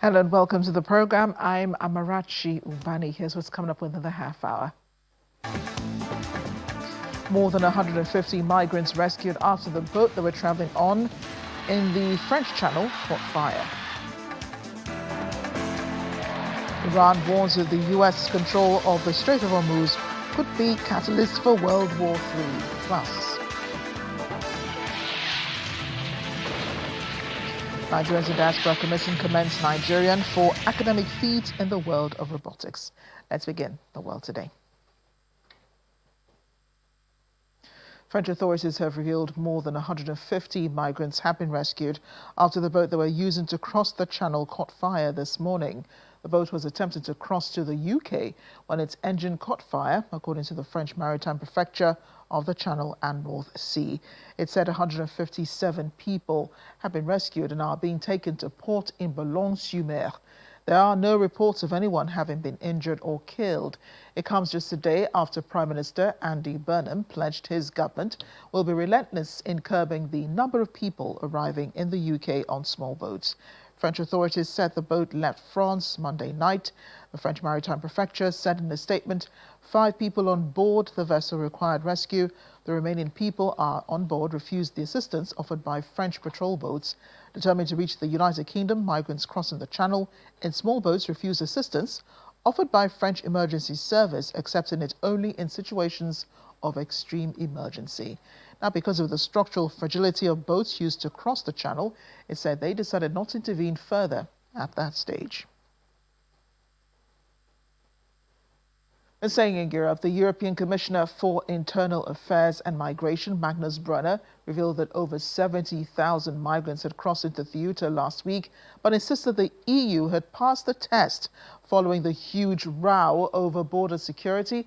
Hello and welcome to the program. I'm Amarachi Ubani. Here's what's coming up within the half hour. More than 150 migrants rescued after the boat they were traveling on in the French Channel caught fire. Iran warns that the U.S. control of the Strait of Hormuz could be catalyst for World War III plus. Nigeria's Diaspora Commission commends Nigerian for academic feats in the world of robotics. Let's begin the world today. French authorities have revealed more than 150 migrants have been rescued after the boat they were using to cross the channel caught fire this morning. The boat was attempting to cross to the UK when its engine caught fire, according to the French Maritime Prefecture of the Channel and North Sea. It said 157 people have been rescued and are being taken to port in Boulogne-sur-Mer. There are no reports of anyone having been injured or killed. It comes just a day after Prime Minister Andy Burnham pledged his government will be relentless in curbing the number of people arriving in the UK on small boats. French authorities said the boat left France Monday night. The French Maritime Prefecture said in a statement 5 people on board the vessel required rescue. The remaining people on board refused the assistance offered by French patrol boats. Determined to reach the United Kingdom, migrants crossing the channel in small boats refused assistance offered by French Emergency Service, accepting it only in situations of extreme emergency. Now, because of the structural fragility of boats used to cross the channel, it said they decided not to intervene further at that stage. And staying in Europe, the European Commissioner for Internal Affairs and Migration, Magnus Brunner, revealed that over 70,000 migrants had crossed into Ceuta last week, but insisted the EU had passed the test following the huge row over border security.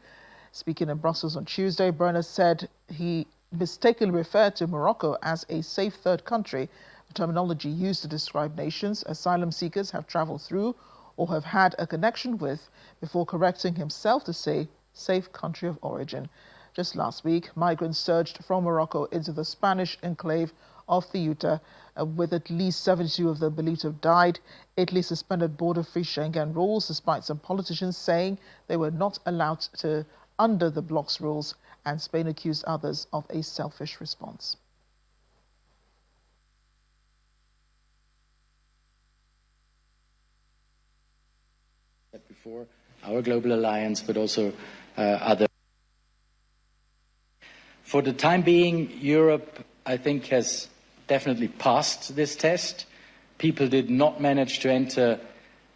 Speaking in Brussels on Tuesday, Brunner said he mistakenly referred to Morocco as a safe third country, the terminology used to describe nations asylum seekers have traveled through or have had a connection with, before correcting himself to say safe country of origin. Just last week, migrants surged from Morocco into the Spanish enclave of Ceuta, with at least 72 of them believed to have died. Italy suspended border-free Schengen rules, despite some politicians saying they were not allowed to under the bloc's rules, and Spain accused others of a selfish response. Before our global alliance, but also other. For the time being, Europe, I think, has definitely passed this test. People did not manage to enter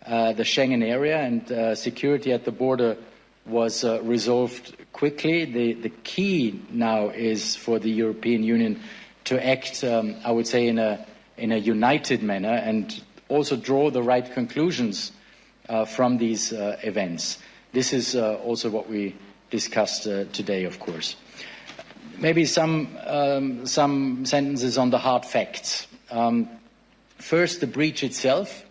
the Schengen area, and security at the border was resolved quickly. The key now is for the European Union to act, I would say, in a united manner and also draw the right conclusions from these events. This is also what we discussed today, of course. Maybe some sentences on the hard facts. First, the breach itself.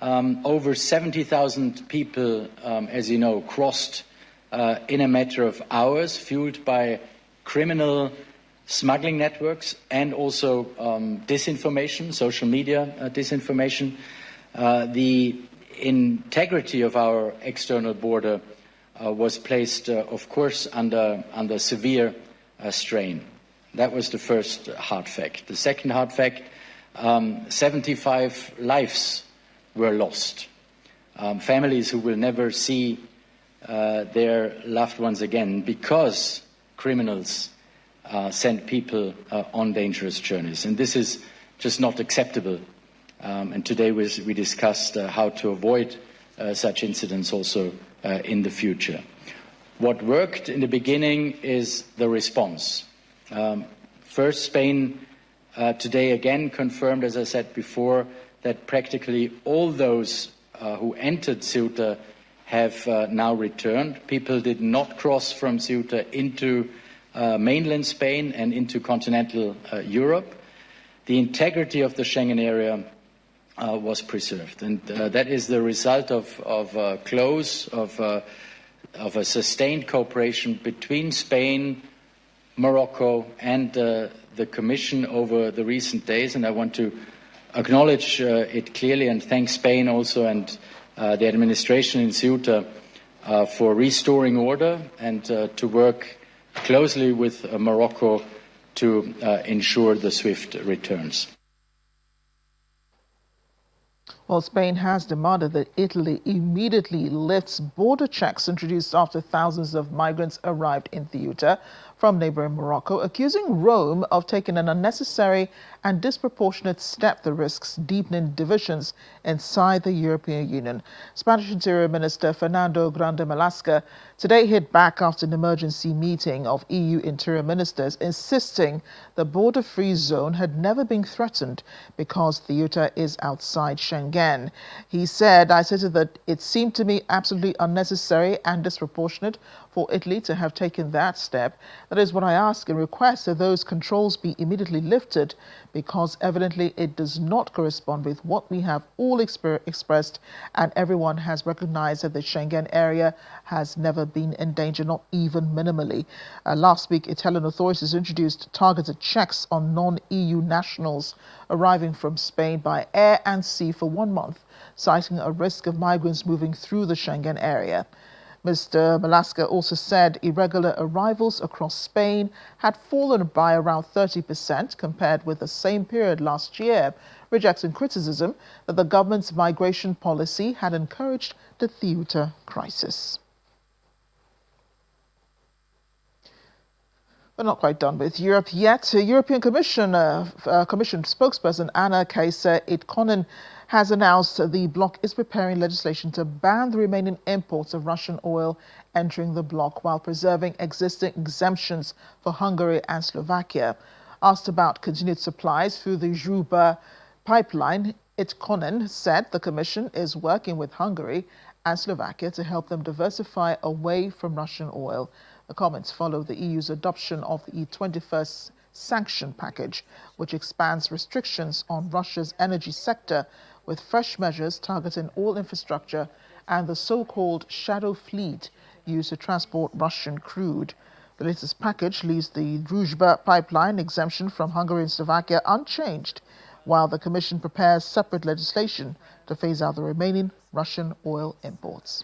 Over 70,000 people, as you know, crossed in a matter of hours, fueled by criminal smuggling networks and also disinformation, social media disinformation. The integrity of our external border was placed, of course, under severe strain. That was the first hard fact. The second hard fact, 75 lives were lost. Families who will never see their loved ones again because criminals sent people on dangerous journeys. And this is just not acceptable. And today we discussed how to avoid such incidents also in the future. What worked in the beginning is the response. First, Spain today again confirmed, as I said before, that practically all those who entered Ceuta have now returned. People did not cross from Ceuta into mainland Spain and into continental Europe. The integrity of the Schengen area was preserved, and that is the result of a sustained cooperation between Spain, Morocco, and the Commission over the recent days. And I want to acknowledge it clearly and thank Spain also and the administration in Ceuta for restoring order and to work closely with Morocco to ensure the swift returns. Well, Spain has demanded that Italy immediately lifts border checks introduced after thousands of migrants arrived in Ceuta from neighboring Morocco, accusing Rome of taking an unnecessary and disproportionate step that risks deepening divisions inside the European Union. Spanish Interior Minister Fernando Grande Marlaska today hit back after an emergency meeting of EU interior ministers, insisting the border-free zone had never been threatened because Ceuta is outside Schengen. He said, I stated that it seemed to me absolutely unnecessary and disproportionate for Italy to have taken that step. That is what I ask and request, that those controls be immediately lifted, because evidently it does not correspond with what we have all expressed, and everyone has recognized that the Schengen area has never been in danger, not even minimally. Last week, Italian authorities introduced targeted checks on non-EU nationals arriving from Spain by air and sea for 1 month, citing a risk of migrants moving through the Schengen area. Mr. Marlaska also said irregular arrivals across Spain had fallen by around 30% compared with the same period last year, rejecting criticism that the government's migration policy had encouraged the Ceuta crisis. We're not quite done with Europe yet. European Commission spokesperson Anna Kaiser Itkonen has announced the bloc is preparing legislation to ban the remaining imports of Russian oil entering the bloc while preserving existing exemptions for Hungary and Slovakia. Asked about continued supplies through the Druzhba pipeline, Itkonen said the Commission is working with Hungary and Slovakia to help them diversify away from Russian oil. The comments follow the EU's adoption of the 21st sanction package, which expands restrictions on Russia's energy sector with fresh measures targeting oil infrastructure and the so-called shadow fleet used to transport Russian crude. The latest package leaves the Druzhba pipeline exemption from Hungary and Slovakia unchanged, while the Commission prepares separate legislation to phase out the remaining Russian oil imports.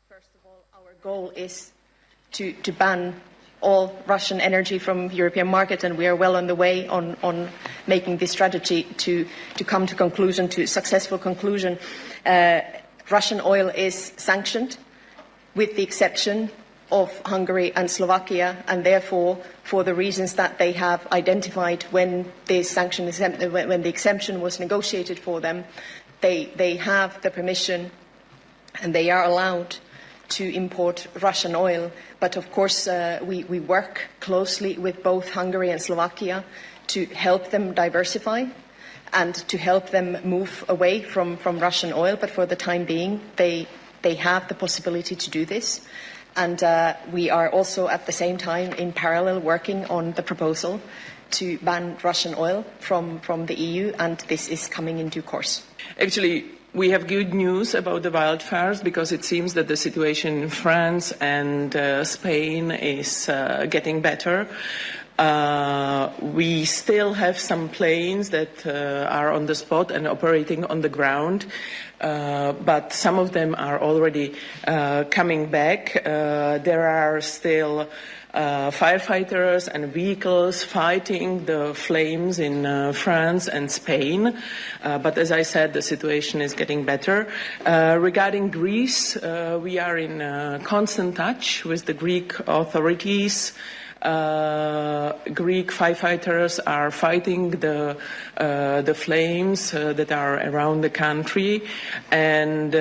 First of all, our goal is to ban all Russian energy from the European market, and we are well on the way on making this strategy to come to conclusion, to successful conclusion. Russian oil is sanctioned, with the exception of Hungary and Slovakia, and therefore, for the reasons that they have identified when the exemption was negotiated for them, they have the permission and they are allowed to import Russian oil. But of course, we work closely with both Hungary and Slovakia to help them diversify and to help them move away from Russian oil. But for the time being, they have the possibility to do this. And we are also at the same time in parallel working on the proposal to ban Russian oil from the EU, and this is coming in due course. Actually, we have good news about the wildfires, because it seems that the situation in France and Spain is getting better. We still have some planes that are on the spot and operating on the ground, but some of them are already coming back. There are still firefighters and vehicles fighting the flames in France and Spain. But as I said, the situation is getting better. Regarding Greece, we are in constant touch with the Greek authorities. Greek firefighters are fighting the flames that are around the country, and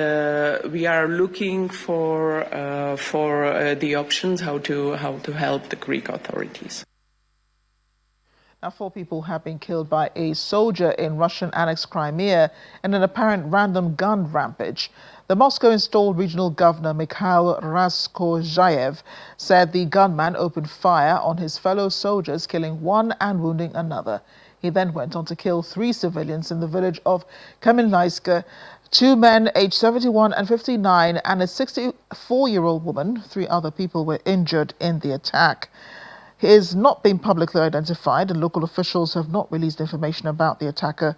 we are looking for the options how to help the Greek authorities. Now, 4 people have been killed by a soldier in Russian-annexed Crimea in an apparent random gun rampage. The Moscow-installed regional governor Mikhail Raskozhayev said the gunman opened fire on his fellow soldiers, killing one and wounding another. He then went on to kill 3 civilians in the village of Kamenlayska, 2 men aged 71 and 59 and a 64-year-old woman. 3 other people were injured in the attack. He is not being publicly identified, and local officials have not released information about the attacker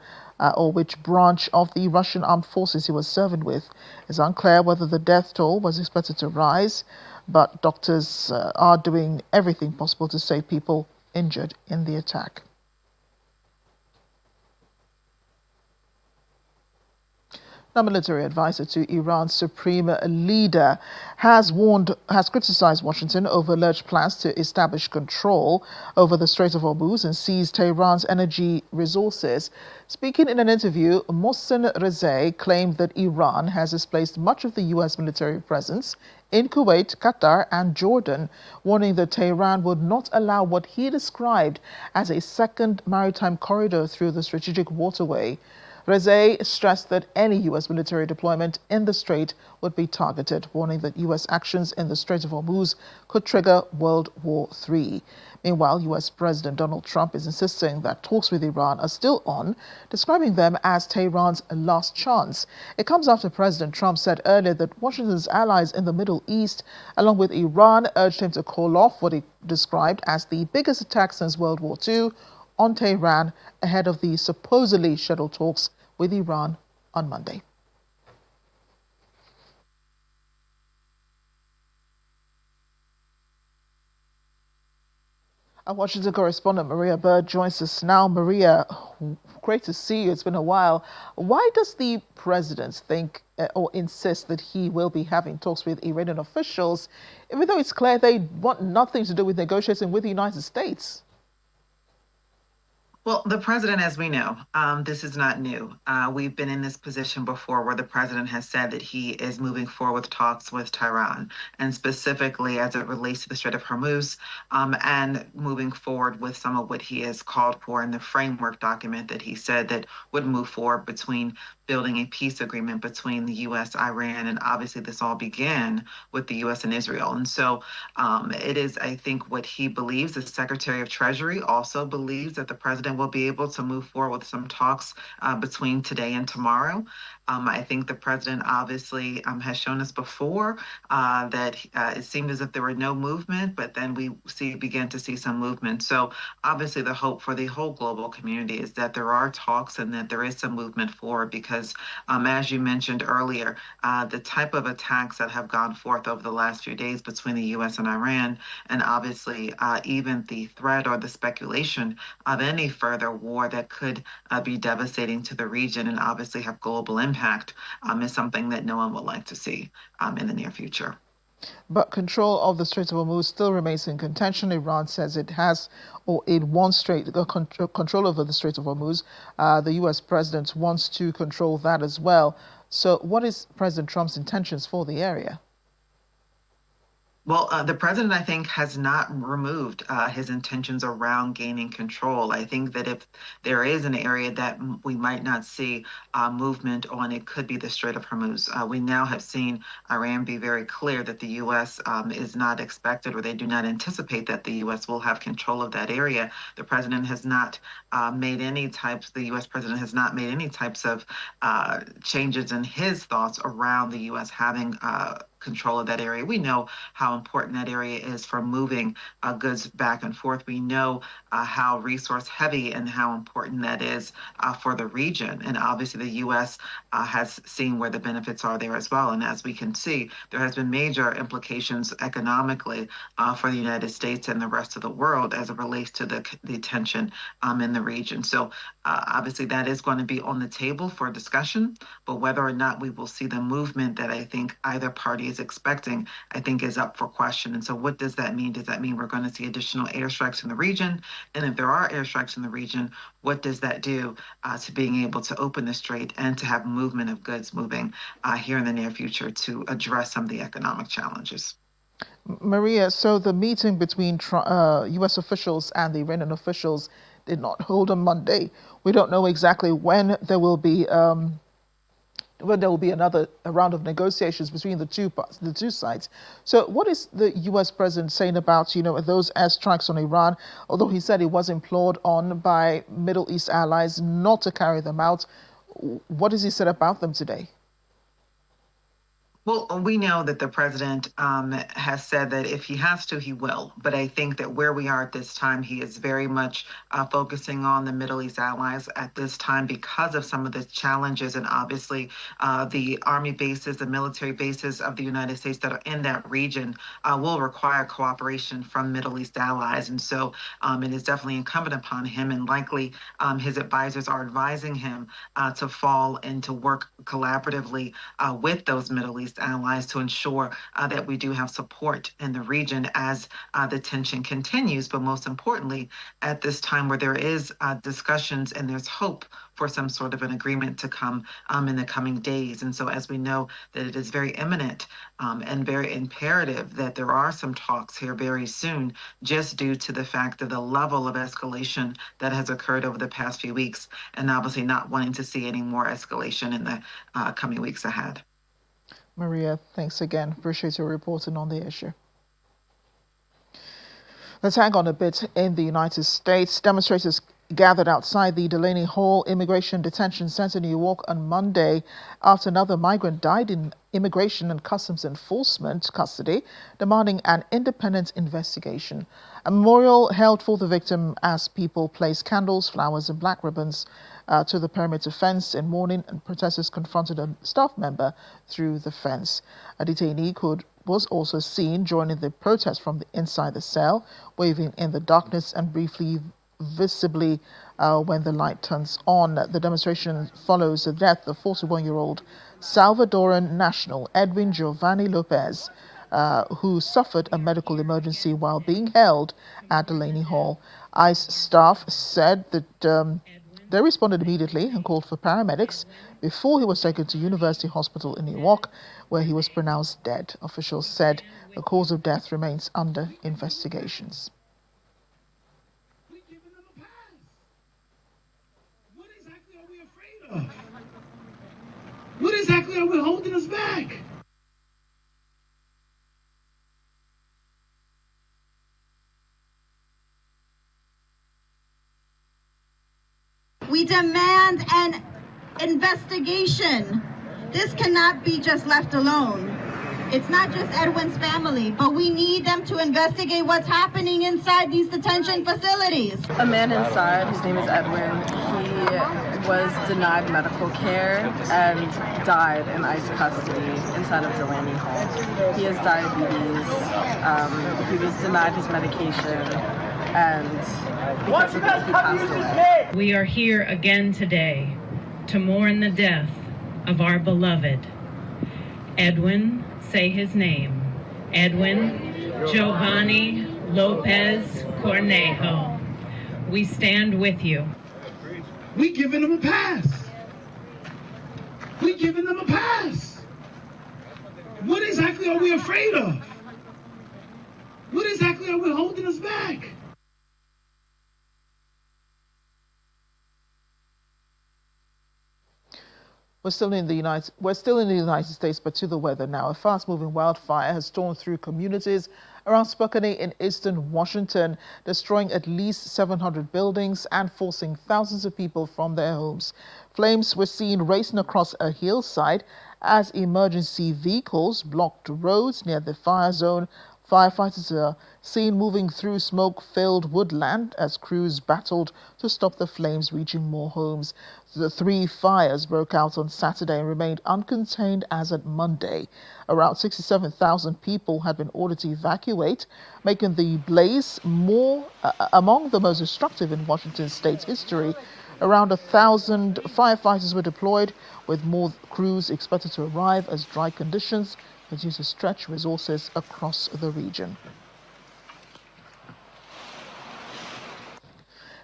or which branch of the Russian armed forces he was serving with. It's unclear whether the death toll was expected to rise, but doctors are doing everything possible to save people injured in the attack. The military advisor to Iran's supreme leader has criticized Washington over alleged plans to establish control over the Strait of Hormuz and seize Tehran's energy resources. Speaking in an interview, Mohsen Rezai claimed that Iran has displaced much of the U.S. military presence in Kuwait, Qatar, and Jordan, warning that Tehran would not allow what he described as a second maritime corridor through the strategic waterway. Rezai stressed that any U.S. military deployment in the strait would be targeted, warning that U.S. actions in the Strait of Hormuz could trigger World War III. Meanwhile, U.S. President Donald Trump is insisting that talks with Iran are still on, describing them as Tehran's last chance. It comes after President Trump said earlier that Washington's allies in the Middle East, along with Iran, urged him to call off what he described as the biggest attack since World War II on Tehran ahead of the supposedly scheduled talks with Iran on Monday. Our Washington correspondent Maria Bird joins us now. Maria, great to see you. It's been a while. Why does the president think or insist that he will be having talks with Iranian officials, even though it's clear they want nothing to do with negotiating with the United States? Well, the president, as we know, this is not new. We've been in this position before where the president has said that he is moving forward with talks with Tehran, and specifically as it relates to the Strait of Hormuz, and moving forward with some of what he has called for in the framework document that he said that would move forward between building a peace agreement between the U.S., Iran, and obviously this all began with the U.S. and Israel. And so it is, I think, what he believes. The Secretary of Treasury also believes that the president will be able to move forward with some talks between today and tomorrow. I think the president obviously has shown us before that it seemed as if there were no movement, but then we began to see some movement. So obviously the hope for the whole global community is that there are talks and that there is some movement forward because, as you mentioned earlier, the type of attacks that have gone forth over the last few days between the U.S. and Iran, and obviously even the threat or the speculation of any further war that could be devastating to the region and obviously have global impact is something that no one would like to see in the near future. But control of the Strait of Hormuz still remains in contention. Iran says it has, or it wants control over the Strait of Hormuz. The U.S. president wants to control that as well. So what is President Trump's intentions for the area? Well, the president, I think, has not removed his intentions around gaining control. I think that if there is an area that we might not see movement on, it could be the Strait of Hormuz. We now have seen Iran be very clear that the U.S. Is not expected, or they do not anticipate that the U.S. will have control of that area. The president has not the U.S. president has not made any types of changes in his thoughts around the U.S. having control of that area. We know how important that area is for moving goods back and forth. We know how resource heavy and how important that is for the region. And obviously the U.S. Has seen where the benefits are there as well. And as we can see, there has been major implications economically for the United States and the rest of the world as it relates to the tension in the region. So obviously that is going to be on the table for discussion, but whether or not we will see the movement that I think either party is expecting, I think is up for question. And so what does that mean? Does that mean we're going to see additional airstrikes in the region? And if there are airstrikes in the region, what does that do to being able to open the strait and to have movement of goods moving here in the near future to address some of the economic challenges? Maria, so the meeting between U.S. officials and the Iranian officials did not hold on Monday. We don't know exactly when there will be another round of negotiations between the two sides. So what is the U.S. president saying about, those airstrikes on Iran, although he said he was implored on by Middle East allies not to carry them out? What has he said about them today? Well, we know that the president has said that if he has to, he will. But I think that where we are at this time, he is very much focusing on the Middle East allies at this time because of some of the challenges and obviously the army bases, the military bases of the United States that are in that region will require cooperation from Middle East allies. And so it is definitely incumbent upon him, and likely his advisors are advising him to fall and to work collaboratively with those Middle East allies to ensure that we do have support in the region as the tension continues. But most importantly, at this time where there is discussions and there's hope for some sort of an agreement to come in the coming days. And so as we know that it is very imminent and very imperative that there are some talks here very soon, just due to the fact of the level of escalation that has occurred over the past few weeks, and obviously not wanting to see any more escalation in the coming weeks ahead. Maria, thanks again. Appreciate your reporting on the issue. Let's hang on a bit. In the United States, demonstrators gathered outside the Delaney Hall Immigration Detention Center in New York on Monday after another migrant died in Immigration and Customs Enforcement custody, demanding an independent investigation. A memorial held for the victim as people placed candles, flowers, and black ribbons to the perimeter fence in mourning, and protesters confronted a staff member through the fence. A detainee was also seen joining the protest from inside the cell, waving in the darkness and briefly visibly when the light turns on. The demonstration follows the death of 41-year-old Salvadoran national Edwin Giovanni Lopez, who suffered a medical emergency while being held at Delaney Hall. ICE staff said that they responded immediately and called for paramedics before he was taken to University Hospital in New York, where he was pronounced dead. Officials said the cause of death remains under investigations. What exactly are we holding us back? We demand an investigation. This cannot be just left alone. It's not just Edwin's family, but we need them to investigate what's happening inside these detention facilities. A man inside, his name is Edwin, he was denied medical care and died in ICE custody inside of Delaney Hall. He has diabetes, he was denied his medication, and because of that, he passed away. We are here again today to mourn the death of our beloved Edwin, say his name, Edwin Giovanni Lopez Cornejo. We stand with you. We giving them a pass. We giving them a pass. What exactly are we afraid of? What exactly are we holding us back? We're still in the United States, but to the weather now. A fast-moving wildfire has torn through communities around Spokane in eastern Washington, destroying at least 700 buildings and forcing thousands of people from their homes. Flames were seen racing across a hillside as emergency vehicles blocked roads near the fire zone. Firefighters are seen moving through smoke-filled woodland as crews battled to stop the flames reaching more homes. The 3 fires broke out on Saturday and remained uncontained as at Monday. Around 67,000 people had been ordered to evacuate, making the blaze among the most destructive in Washington state's history. Around 1,000 firefighters were deployed, with more crews expected to arrive as dry conditions continue to stretch resources across the region.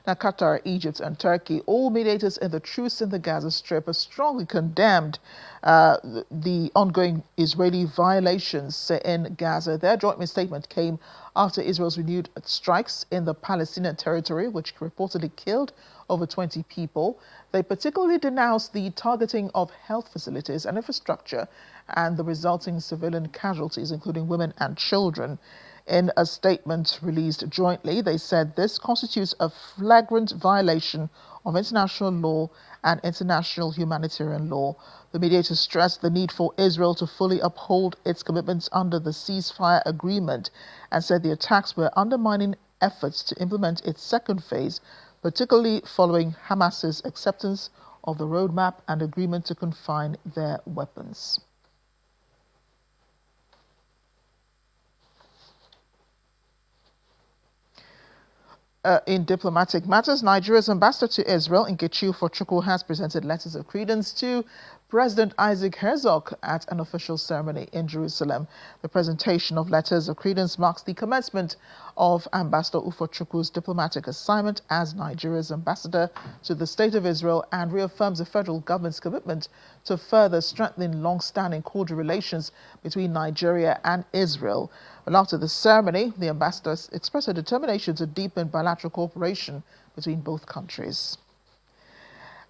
Now, Qatar, Egypt, and Turkey, all mediators in the truce in the Gaza Strip, have strongly condemned the ongoing Israeli violations in Gaza. Their joint statement came after Israel's renewed strikes in the Palestinian territory, which reportedly killed over 20 people. They particularly denounced the targeting of health facilities and infrastructure and the resulting civilian casualties, including women and children. In a statement released jointly, they said this constitutes a flagrant violation of international law and international humanitarian law. The mediator stressed the need for Israel to fully uphold its commitments under the ceasefire agreement and said the attacks were undermining efforts to implement its second phase, particularly following Hamas's acceptance of the roadmap and agreement to confine their weapons. In diplomatic matters, Nigeria's ambassador to Israel, Nkechi Ufochukwu, has presented letters of credence to President Isaac Herzog at an official ceremony in Jerusalem. The presentation of letters of credence marks the commencement of Ambassador Ufochukwu's diplomatic assignment as Nigeria's ambassador to the State of Israel and reaffirms the federal government's commitment to further strengthening long-standing cordial relations between Nigeria and Israel. Well, after the ceremony, the ambassador expressed a determination to deepen bilateral cooperation between both countries.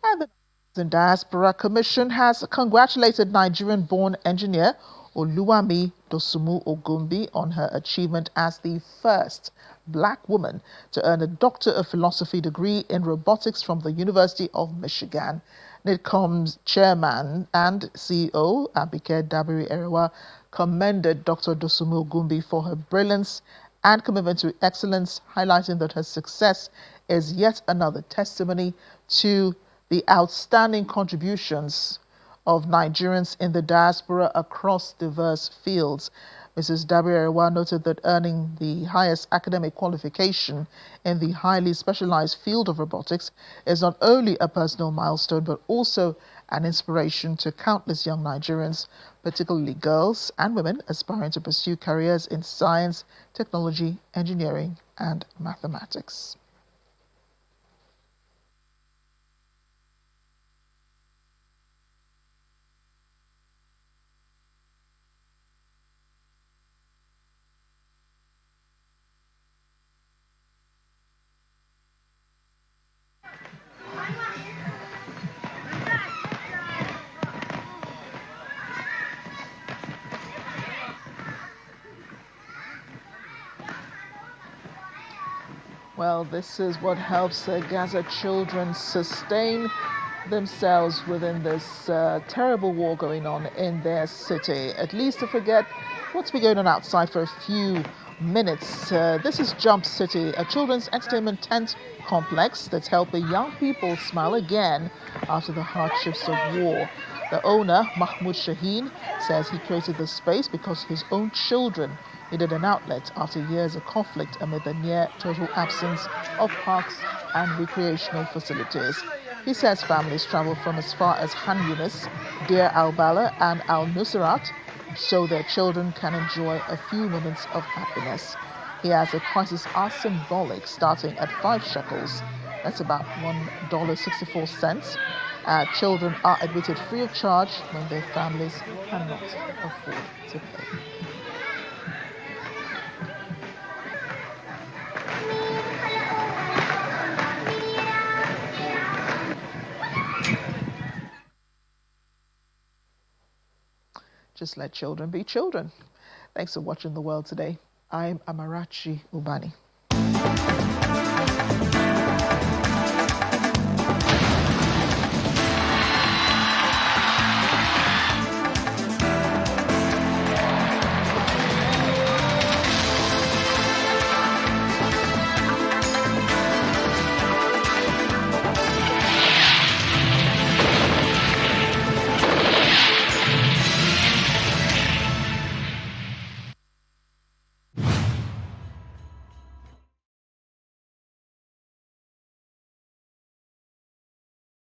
And the Diaspora Commission has congratulated Nigerian-born engineer Oluwami Dosumu Ogumbi on her achievement as the first black woman to earn a Doctor of Philosophy degree in robotics from the University of Michigan. NIDCOM's chairman and CEO, Abike Dabiri-Erewa, commended Dr. Dosumu Ogumbi for her brilliance and commitment to excellence, highlighting that her success is yet another testimony to the outstanding contributions of Nigerians in the diaspora across diverse fields. Mrs. Dabiri-Erewa noted that earning the highest academic qualification in the highly specialized field of robotics is not only a personal milestone, but also an inspiration to countless young Nigerians, particularly girls and women aspiring to pursue careers in science, technology, engineering, and mathematics. Well, this is what helps Gaza children sustain themselves within this terrible war going on in their city. At least to forget what's been going on outside for a few minutes. This is Jump City, a children's entertainment tent complex that's helping young people smile again after the hardships of war. The owner, Mahmoud Shaheen, says he created the space because his own children needed an outlet after years of conflict amid the near-total absence of parks and recreational facilities. He says families travel from as far as Han Yunis, Deir al-Bala and al-Nusrat so their children can enjoy a few moments of happiness. He adds that prices are symbolic, starting at 5 shekels. That's about $1.64. Children are admitted free of charge when their families cannot afford to pay. Just let children be children. Thanks for watching The World Today. I'm Amarachi Ubani.